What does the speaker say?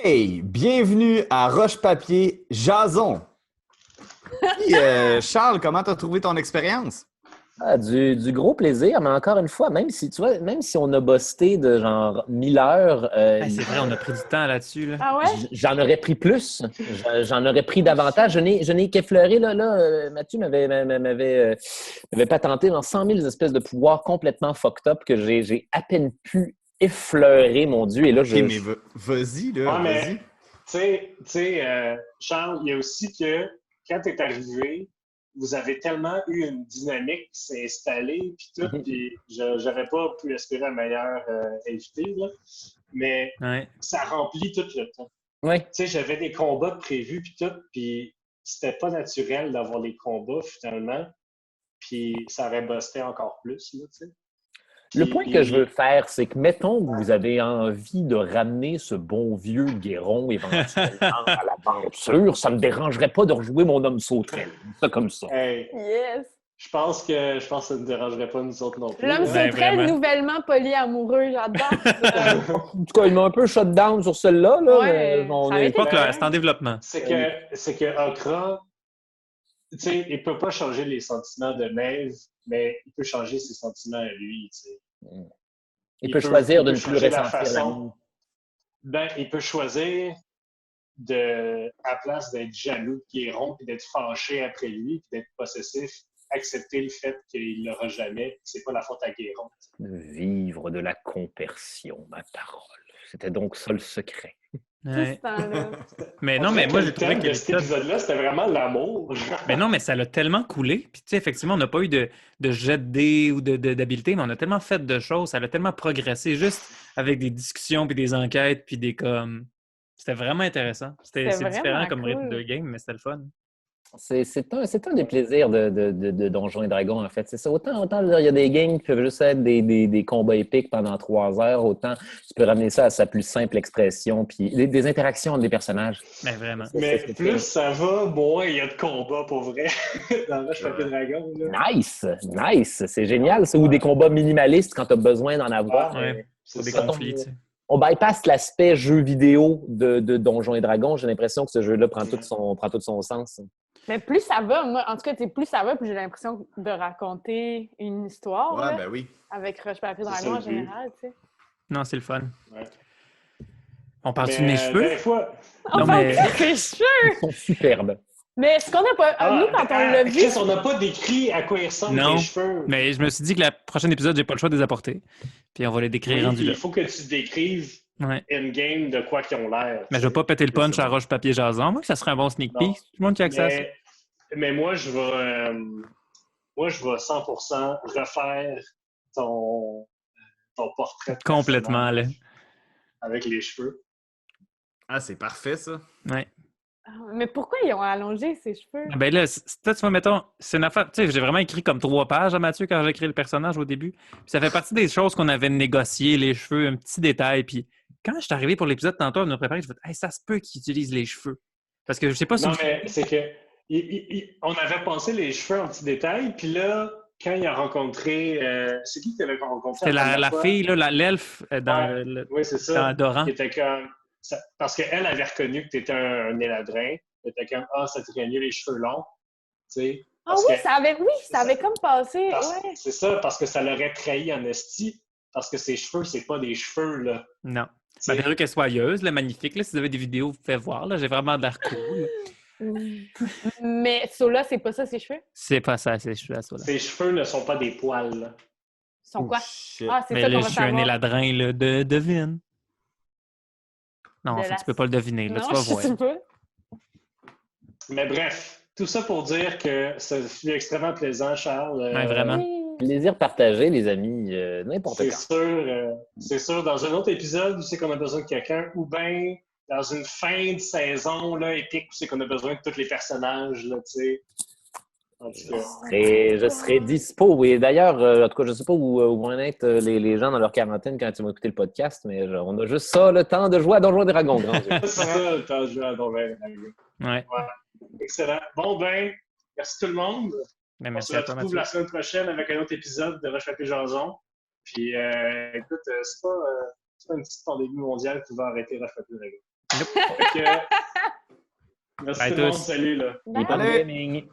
Hey, bienvenue à Roche-Papier Jason. Puis, Charles, comment t'as trouvé ton expérience? Du gros plaisir, mais encore une fois, même si tu vois, même si on a busté de genre 1000 heures, Hey, c'est vrai, on a pris du temps là-dessus. Là. Ah ouais? j'en aurais pris plus. J'en aurais pris davantage. Je n'ai qu'effleuré, Mathieu m'avait patenté dans 100 000 espèces de pouvoirs complètement fucked up que j'ai à peine pu effleurer, mon Dieu. Et là, Ok, mais vas-y, là, Ah, vas-y. mais, Charles, il y a aussi que quand tu es arrivé, vous avez tellement eu une dynamique qui s'est installée, puis tout, puis j'aurais pas pu espérer un meilleur invité, là, mais Ouais. ça remplit tout le temps. Oui. Tu sais, j'avais des combats prévus, puis tout, puis c'était pas naturel d'avoir les combats, finalement, puis ça aurait busté encore plus, là, tu sais. Le point que je veux faire, c'est que, mettons que vous avez envie de ramener ce bon vieux Guéron éventuellement à l'aventure, ça ne me dérangerait pas de rejouer mon homme sauterelle. Ça comme ça. Hey, Yes! je pense que ça ne dérangerait pas nous autres non plus. L'homme là. Ben, sauterelle vraiment. nouvellement polyamoureux, j'adore. En tout cas, il m'a un peu shut down sur celle-là. Là, Ouais, on ça aurait est été Pas clair, bien. c'est en développement. C'est que Okra, tu sais, il peut pas changer les sentiments de Maeve, mais il peut changer ses sentiments à lui, tu sais. Il peut choisir de ne plus changer la ressentir façon. l'amour. Ben, il peut choisir à la place d'être jaloux de Guéron, puis d'être fâché après lui, puis d'être possessif, accepter le fait qu'il l'aura jamais, puis que c'est pas la faute à Guéron. Vivre de la compersion, ma parole. C'était donc ça le secret. Tout Ouais. ce temps-là. Mais On non, dirait mais moi, que j'ai le trouvé thème que de cet épisode-là, c'était vraiment l'amour. Mais non, mais ça l'a tellement coulé. Puis, tu sais, effectivement, on n'a pas eu de jet de dés ou d'habileté, mais on a tellement fait de choses. Ça l'a tellement progressé juste avec des discussions, puis des enquêtes, puis des comme. C'était vraiment intéressant. C'est C'était différent vraiment comme rythme cool. de game, mais c'était le fun. C'est un des plaisirs de Donjons et Dragons, en fait. C'est ça. Autant il y a des games qui peuvent juste être des combats épiques pendant 3 heures, autant tu peux ramener ça à sa plus simple expression, puis des interactions entre des personnages. Mais vraiment. Mais C'est plus ça va, moins il y a de combats pour vrai dans Roche Papier Dragon. Là. Nice! C'est génial, ça. Ou des combats minimalistes quand tu as besoin d'en avoir. Ouais. C'est Pour des ça. conflits, tu sais. On bypass l'aspect jeu vidéo de Donjons et Dragons. J'ai l'impression que ce jeu-là prend tout son sens. Mais plus ça va, moi, en tout cas, plus ça va, plus j'ai l'impression de raconter une histoire Ouais, là, ben oui. avec Roche Papier C'est Dragon ça, en le but. général, tu sais. Non, c'est le fun. Ouais. On parle-tu de mes Mais cheveux? des fois. On Non, parle mais- de ses cheveux! Ils sont superbes. Mais ce qu'on n'a pas. Nous, quand on l'a vu. Chris, on n'a pas décrit à quoi ils ressemblent Non. les cheveux. Mais je me suis dit que le prochain épisode, j'ai pas le choix de les apporter. Puis on va les décrire Oui, rendus puis là. il faut que tu décrives Ouais. in-game de quoi qu'ils ont l'air. Mais je vais pas péter le punch C'est ça. à roche-papier-jason. Moi, ça serait un bon sneak Non. peek. Tout le monde qui a accès à ça. Mais moi, je vais 100% refaire ton portrait de Complètement, là. personnage avec les cheveux. Ah, c'est parfait, ça. Ouais. Mais pourquoi ils ont allongé ses cheveux? Ben là, tu vois, mettons, c'est une affaire. Tu sais, j'ai vraiment écrit comme 3 pages à Mathieu quand j'ai écrit le personnage au début. Puis ça fait partie des choses qu'on avait négociées, les cheveux, un petit détail. Puis quand je suis arrivé pour l'épisode tantôt, on a préparé, je me suis dit, hey, ça se peut qu'ils utilisent les cheveux. Parce que je sais pas si. Non, mais c'est que on avait pensé les cheveux en petit détail, puis là, quand il a rencontré... c'est qui que tu avais rencontré? C'était la fille, là, l'elfe dans Ouais. le. Oui, c'est ça. Dans Doran. Qui était comme... parce qu'elle avait reconnu que tu étais un éladrin. Elle était comme, ça te mieux les cheveux longs. Tu sais. Ah Parce oui, que- ça avait comme passé. parce- Ouais. C'est ça, parce que ça l'aurait trahi en esti. Parce que ses cheveux, c'est pas des cheveux, là. Non. Tu sais. Ma perruque est soyeuse, là, magnifique. Là, si vous avez des vidéos, vous pouvez voir. Là, j'ai vraiment de l'air cool. Mais Sola, c'est pas ça, ses cheveux? C'est pas ça, c'est cheveux à ça. Là. Ses cheveux ne sont pas des poils, là. Ils sont quoi? Shit. Ah, c'est Mais ça là, qu'on je va suis un savoir. éladrin, là, devine. Non, De en fait, la- tu peux pas le deviner. Là, Non, tu vas je voir. sais pas. Mais bref, tout ça pour dire que ça fut extrêmement plaisant, Charles. Ouais, vraiment. Oui. Plaisir partagé, les amis. N'importe C'est quand. sûr, dans un autre épisode où c'est qu'on a besoin de quelqu'un, ou bien dans une fin de saison là, épique où c'est qu'on a besoin de tous les personnages, là, tu sais. En tout cas. Je serai dispo. Et d'ailleurs, en tout cas, je ne sais pas où vont être les gens dans leur quarantaine quand ils vont écouter le podcast, mais on a juste ça, le temps de jouer à Donjons et Dragons, grand Dieu. C'est ça, le temps de jouer à Donjons et Dragons. Ouais. Excellent. Bon, ben, merci tout le monde. Mais On merci se à toi, retrouve Mathieu. la semaine prochaine avec un autre épisode de Roche Papier Jason. Puis, écoute, c'est pas une petite pandémie mondiale qui va arrêter Roche Papier Dragon. Fait que, merci Bye tout le monde, tous. salut là. Il est pas Allez. gaming.